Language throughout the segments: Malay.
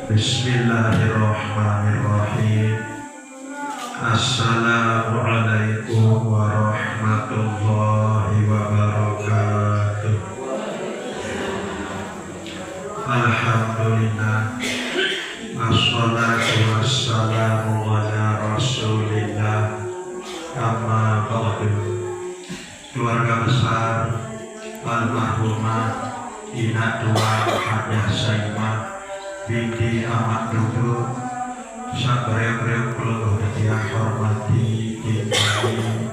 Bismillahirrahmanirrahim. Assalamualaikum warahmatullahi wabarakatuh. Alhamdulillah. Assalatu wassalamu ala rasulillah. Amma ba'du. Keluarga besar almarhumah Ina Tua Hajah Saimah binti Ahmad Dudu sabreu-breu kula yang hormati cintai,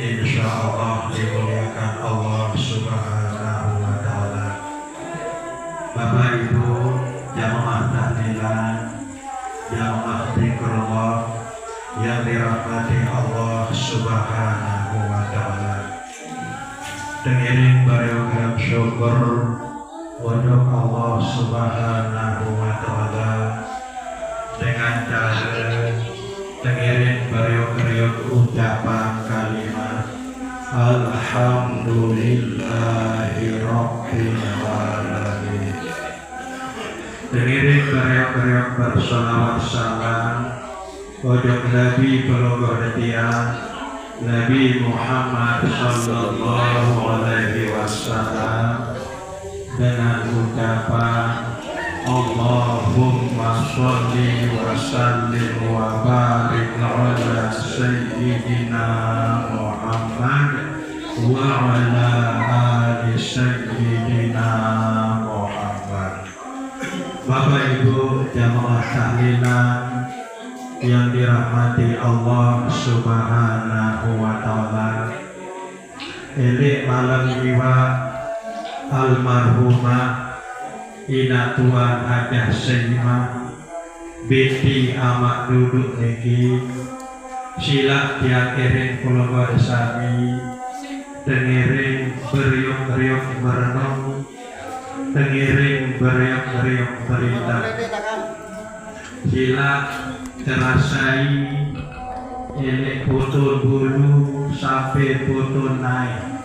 insyaallah dimuliakan Allah Subhanahu wa taala. Bapak Ibu jamaah tahlilan, jamaah zikrullah yang dirahmati Allah Subhanahu wa taala. Dengiring bareng syukur untuk Allah Subhanahu wa taala dengan cara dengiring bareng ucapan kalimat Alhamdulillahirabbil alamin. Dengiring bareng bersolawat salam untuk Nabi Pelogor Nabi Muhammad sallallahu alaihi wasallam dengan ucapan Allahumma sholli wa sallim wa barik ala sayyidina Muhammad wa ala ali sayyidina Muhammad. Bapak Ibu jamaah tahlilan yang dirahmati Allah Subhanahu wa taala. Ini malam jiwa almarhumah Ina Tua Hajah Saimah binti Ahmad Dudu niki sila diakirin kula sami dengiring beriuk-beriuk merenung, dengiring beriuk-beriuk berita, sila terasai ini putul bulu sampai putul naik.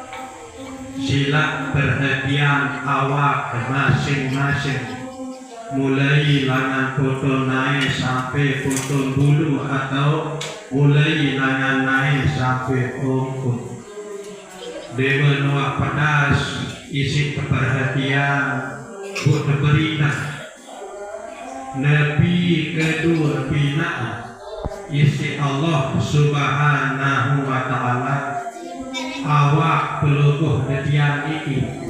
Sila perhatian awak masing-masing, mulai lengan putul naik sampai putul bulu atau mulai lengan naik sampai ungkut. Di benua pedas isi perhatian buat berita. Nabi kedua bina isi Allah Subhanahu wa taala awak pelukuh detian ini.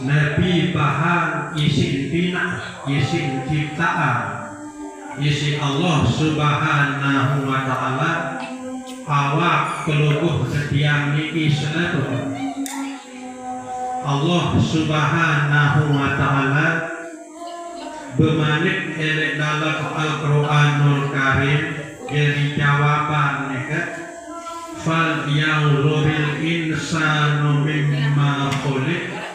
Nabi bahan isi bina isi ciptaan isi Allah Subhanahu wa taala awak pelukuh detian ini satu. Allah Subhanahu wa taala bermanik elek dalam Al-Quranul Karim jadi jawaban nekat fal yanzuril insanu mimma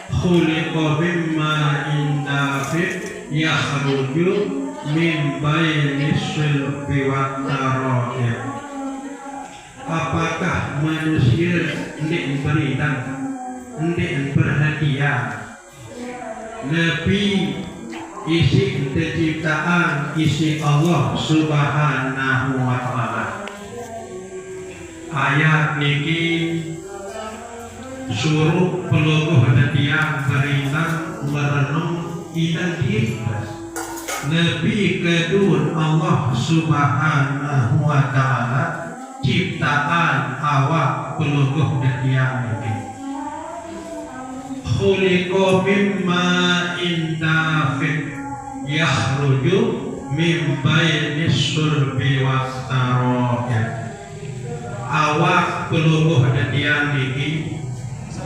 khuliqa mimma indafid yakhruju min bainis sulbi wat tara'ib. Apakah manusia hendak berikan, hendak perhatian Nabi isi penciptaan isi Allah Subhanahu wa taala. Ayat niki suruh pelukuh detian beriman merenung identitas Nabi kedua Allah Subhanahu wa taala ciptaan awak pelukuh detian niki. Khuliqa mimma indafid yakhruju min bainis sulbi wat tara'ib. Awak pelukuh detian niki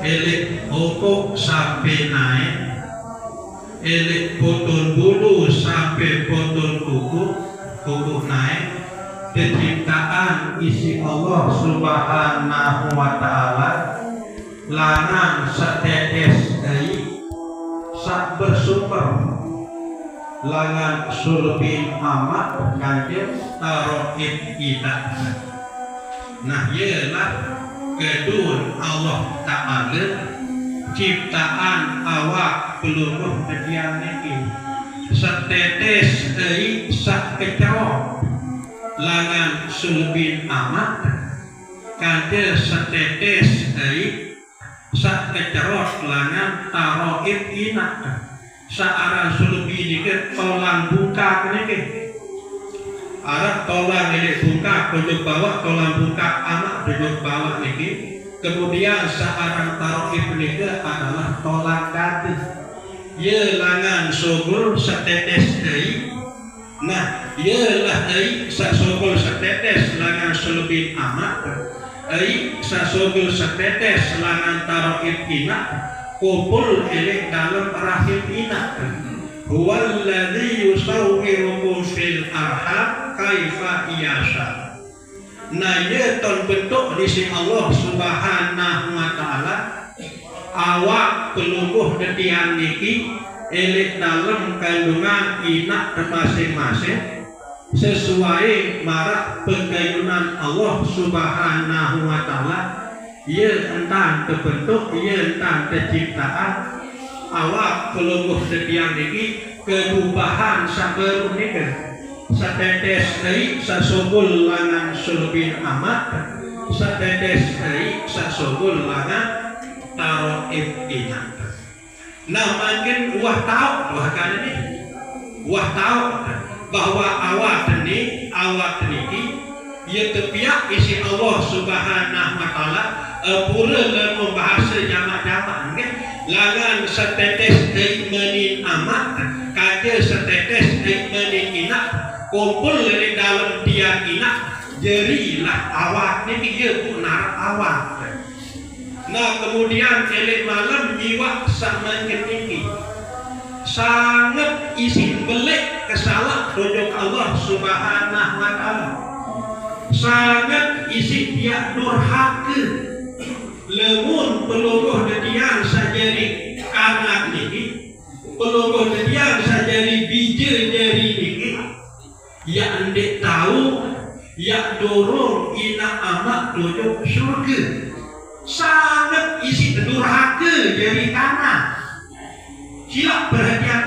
elik okok sampai naik, elik potong bulu sampai potong kuku naik. Ciptaan isi Allah Subhanahu wa taala lanang setetes dari sak bersumber langan sulbi amat kanjeng taroib kita. Nah ialah kedua Allah Ta'ala ciptaan awak peluruh kedian ini setetes ei sak kecerot langan sulbin amat kade setetes ei sak kecerot langan taroib inak searah sulbin ini tolang buka ini arah tolang ini buka tujuh bawah tolang buka anak tujuh bawah ini kemudian searah taroib ini adalah tolang kade ye langan subur setetes ei nah ye lah ei subur setetes langan sulbin amat ei subur setetes langan taroib inak kumpul elek dalam rahim inak huwallazi yusawwirukum fil arham kaifa yasha nah ye ton bentuk di sisi Allah Subhanahu wa taala awak pelungguh detian niki elek dalam kandungan inak masing-masing sesuai marak pengayunan Allah Subhanahu wa taala ia entah terbentuk ia entah terciptaan awak pelungguh detian niki kerubahan sabar unik satetes ei sasubul langan sulbin amat satetes ei sasubul langan taroib inak. Nah makin wah tahu bahwa awak ini ia tepiak isi Allah Subhanahu wa taala pura dalam bahasa jamak-jamak langan setetes dari menin amat kaje setetes dari menin inak kumpul dari dalam tiang inak jerilah awak ini dia benar awak. Nah kemudian elek malam jiwa samakin tinggi sangat isi belik kesalah rujuk Allah Subhanahu wa taala sangat isi dia durhaka lemun pelungguh detian sajari kanak niki pelungguh detian sajari bija jari niki ya andek tahu ya dorong ina amat rujuk surga sangat isi durhaka dari kanan silap perhatian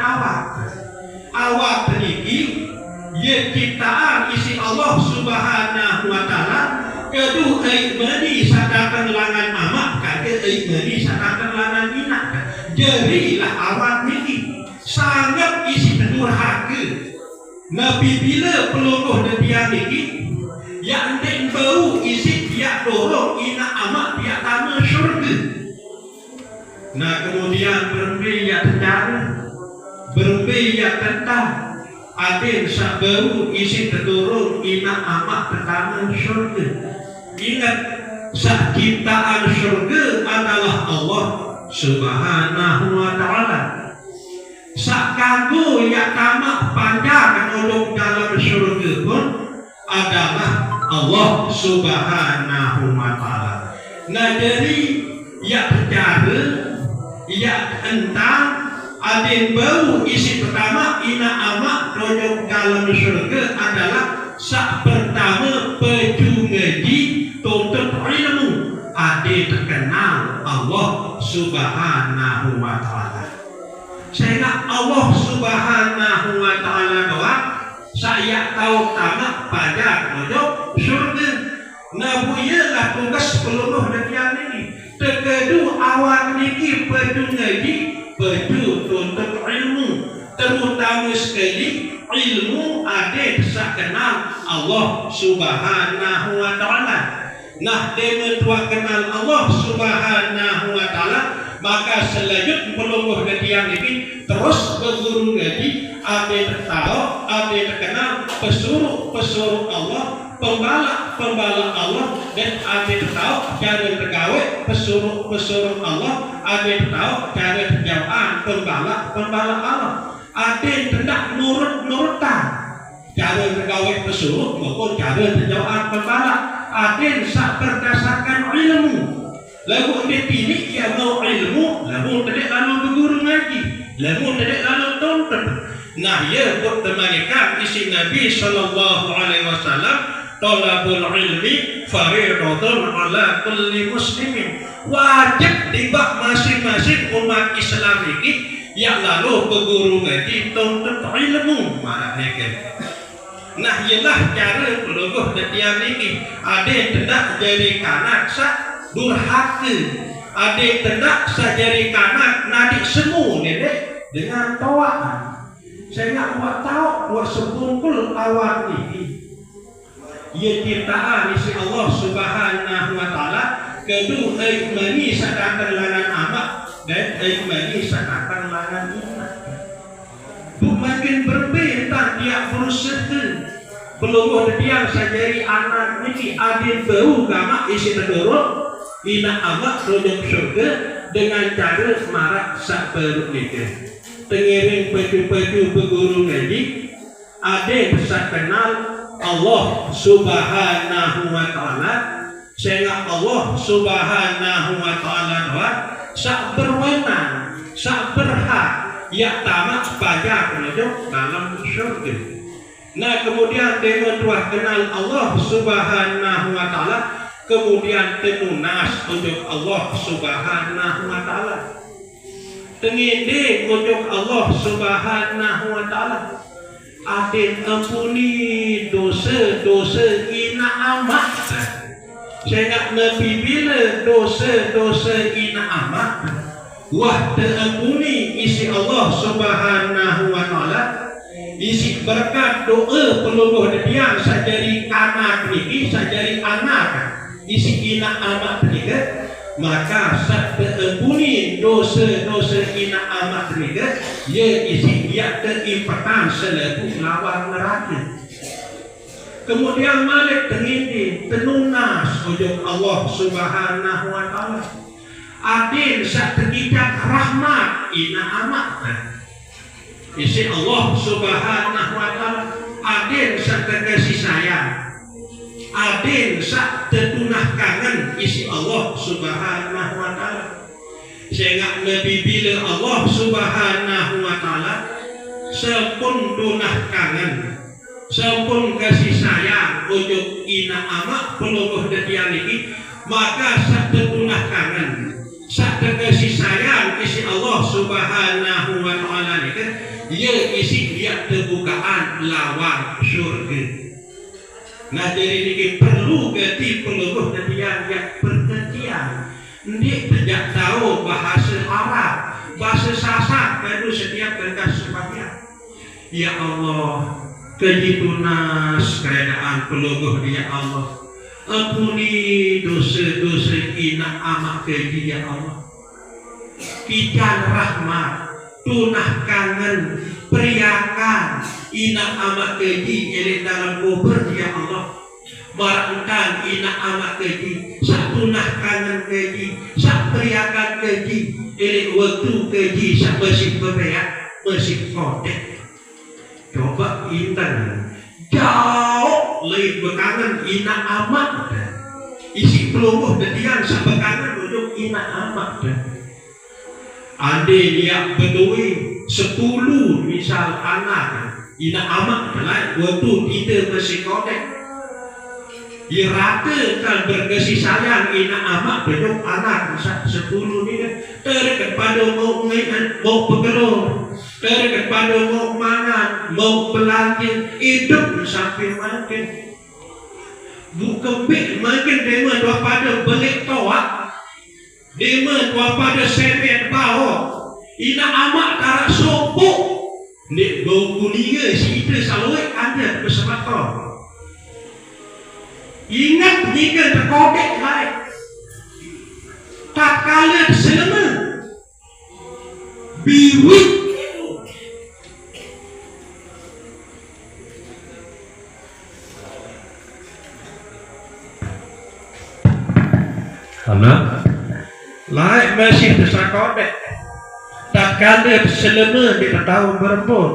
awak peniki ya ciptaan isi Allah Subhanahu wa taala kedua meni sadakan langan amak kade meni sadakan langan inak jadilah awak niki sangat isi durhaka nabi bila pelungguh detian niki yang den bau isi dia dorong ina amat dia tanah syurga. Nah kemudian berbiak secara berbiak tentang adin sak bau isi terdorong ina amat ke tanah syurga. Ingat sak ciptaan syurga adalah Allah Subhanahu wa taala. Sak kanggo ya tamak panjang untuk dalam syurga pun adalah Allah Subhanahu wa taala. Nah jadi ya cara ya entang adin bau isi pertama ina amak rojok dalam surga adalah sak pertama peju ngaji tuntut ilmu adin terkenal Allah Subhanahu wa taala. Sehingga Allah Subhanahu wa taala doang saya tahu tamak pada rojok surga. Nah buyalah tugas peluluh detian ini terkedu awak niki pedu ngaji pedu tuntut ilmu terutama sekali ilmu ada sak kenal Allah Subhanahu wa taala. Nah dia tua kenal Allah Subhanahu wa taala maka selanjut peluluh detian ini terus berguru ngaji ada tahu ada terkenal pesuruh Allah pembala Allah dan ada tahu cara tergawe pesuruh Allah ada tahu cara terjawaan pembala Allah ada tidak nurutan cara tergawe pesuruh maupun cara terjawaan pembala ada sak berdasarkan ilmu lalu dia pilih ya mau ilmu lalu tidak lalu berguru ngaji lalu tidak lalu tonton. Nah ya bertemanikan isi Nabi sallallahu alaihi wasallam talabul ilmi fariidatun ala kulli muslimin wajib tiba masing-masing umat Islam ini yang lalu berguru ngaji tuntut ilmu maknanya. Nah ialah cara peluluh detian ini ada tidak jadi kanak sak durhaka, ada tidak sajari kanak nadik semu ni dengan tawaan. Saya nak buat tahu buat sebungkul awak ini. Ia ciptaan isi Allah Subhanahu wa taala kedua mani sadatan langan amat dan mani sadatan langan iman. Makin berbeda dia berusaha peluruh dia sajari anak ini adil bau gama isi negara ina amat rojok surga dengan cara marak sak perut nikah. Tengiring baju-baju berguru ngaji ada besar kenal Allah Subhanahu wa taala sehingga Allah Subhanahu wa taala doa sak berwenang sak berhak ya tamat pajak penunjuk dalam syurga. Nah kemudian dia telah kenal Allah Subhanahu wa taala kemudian tenunas untuk Allah Subhanahu wa taala. Tenginde untuk Allah Subhanahu wa taala. Adin ampuni dosa-dosa ina amat. Sehingga Nabi bila dosa-dosa ina amat wah terampuni isi Allah Subhanahu wa taala isi berkat doa peluluh dia sajari anak niki sajari anak isi ina amat niki maka sak terampuni dosa-dosa ina amat niki ia isi dia terimpatan selaku lawan neraka. Kemudian malik tengindi tenunas ujung Allah Subhanahu wa taala adil sak tergijak rahmat ina amat isi Allah Subhanahu wa taala adil sak terkasih sayang adil sak tertunah kangen isi Allah Subhanahu wa taala sehingga Nabi bila Allah Subhanahu wa taala sepun tunah kangen sepun kasih sayang ujung ina amat peluluh detian ini maka sak tertunah kangen sak terkasih sayang isi Allah Subhanahu wa taala ni kan ia isi dia terbukaan lawang syurga. Nah jadi ini perlu gati peluluh dan yang perhatian ini tidak tahu bahasa Arab bahasa sasak baru setiap kertas sebagian ya Allah keji tunas keadaan peluluh dia Allah ampuni dosa-dosa ina amat keji ya Allah kijan rahmat tunah kangen periakan ina amat keji elit dalam kubur ya Allah barangkan ina amat keji sak tunah kangen keji sak periakan keji elit waktu keji sak bersih bebeak bersih kotek coba intan jauh lebih bekangan ina amat isi peluluh detian sebekangan duduk ina amat ade dia berdui 10 misal anak ina amat lain waktu kita bersikotek dia ratakan berkasih sayang ina amat duduk anak 10 ni kan terdekat pada mau mengaitkan mau bergerak terdekat pada mau mangan mau belanja hidup sampai makin bukan bik makin dema dua pada belik toak dema dua pada semen bawah ina amat tarak sopuk nek bau kuninga si itu selalu ada bersama kau ingat jika terkodek lain tak kala selama biwik anak lain masih tersakodek tak kala selama dia tahu berempun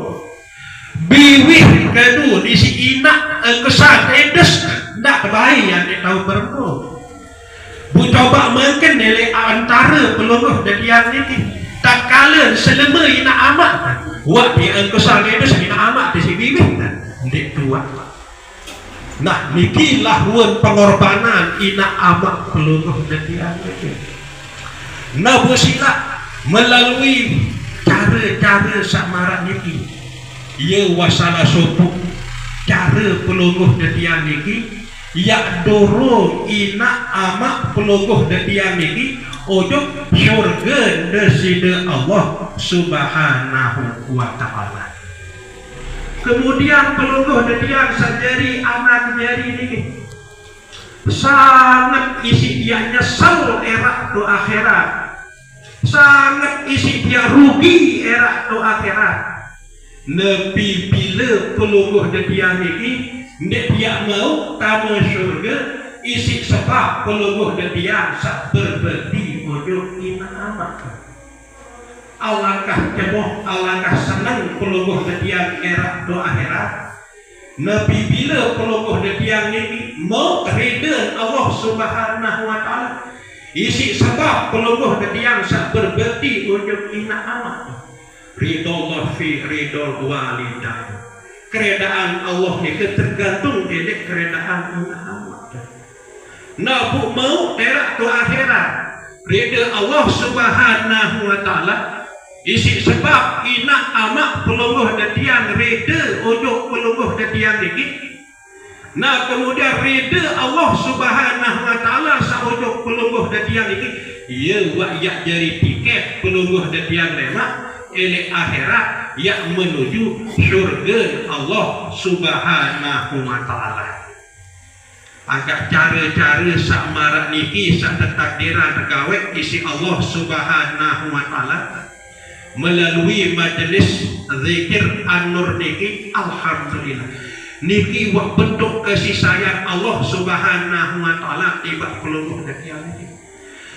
biwik kedua isi inak kesan edes tak baik yang dia tahu berempun bu coba mungkin nilai antara peluluh dan yang ini tak kala selama inak amat buat dia kesan edes inak amat di si biwik dia tua. Nah nikilah pengorbanan ina amat peluluh dan dianggap. Nah bersilah melalui cara-cara samarak niki ia wasala sopuk cara pelungguh detian niki yak dorong ina amak pelungguh detian niki ojo syurga deside Allah subhanahu wa ta'ala. Kemudian pelungguh detian sajari anak jari niki sangat isi dia nyesal era tu akhirat, sangat isi dia rugi era tu akhirat. Nepi bila pelungguh dia ini dia mau tamu syurga isi sebab pelungguh dia sak berbeti ojo ina amat. Alangkah jeboh, alangkah senang pelungguh dia era tu akhirat. Nabi bila pelungguh detiang ini mau ridha Allah subhanahu wa ta'ala isi sebab pelungguh detiang sak berbeti ujung ina amat ridha Allah fi ridha walidain. Keredaan Allah ni tergantung dari keredaan ina amat. Nabu mau terak tu akhirat ridha Allah subhanahu wa ta'ala isi sebab ina amak pelungguh detiang reda ujung pelungguh detiang ini. Nah kemudian reda Allah subhanahu wa ta'ala sa ujung pelungguh detiang ini ia wak jari tiket pelungguh detiang lemak elek akhirat yang menuju syurga Allah subhanahu wa ta'ala. Agak cara-cara sak marak niki sak takdiran terkawet isi Allah subhanahu wa ta'ala melalui majelis zikir an-nur niki alhamdulillah niki wak bentuk kasih sayang Allah subhanahu wa ta'ala tiba pelungguh detiang ini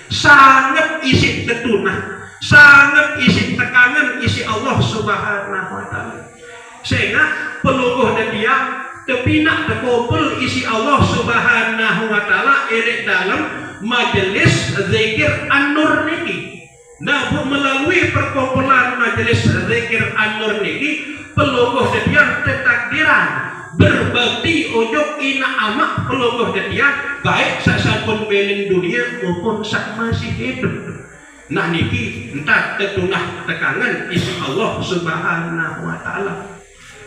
sangat isi tetunah, sangat isi tekanan isi Allah subhanahu wa ta'ala sehingga pelungguh detiang tepinak terkumpul isi Allah subhanahu wa ta'ala erik dalam majelis zikir an-nur niki. Nah, melalui perkumpulan majelis zikir an-nur niki pelungguh detiang tetakdiran berbakti ujung ina amak pelungguh detiang baik sasampun belin dunia maupun sak masih hidup. Nah niki entah tetunah tekangan isi Allah subhanahu wa ta'ala.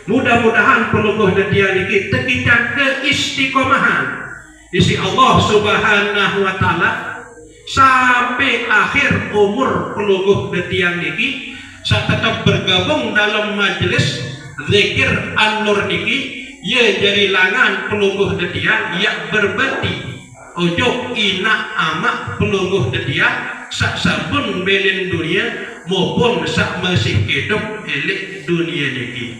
Mudah-mudahan pelungguh detiang niki tekican keistiqomahan isi Allah subhanahu wa ta'ala sampai akhir umur pelungguh detiang niki saya tetap bergabung dalam majelis zikir an-nur niki ya jadi langan pelungguh detiang yang berbeti ojo ina amak pelungguh detiang sak sampun belin dunia maupun sak masih hidup elek dunia niki.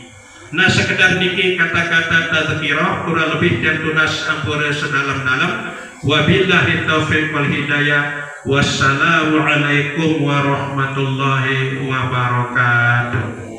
Nah sekedar niki kata-kata tazkirah kurang lebih dan tunas ampura sedalam-dalam. Wabillahi taufiq wal hidayah. Wassalamualaikum warahmatullahi wabarakatuh.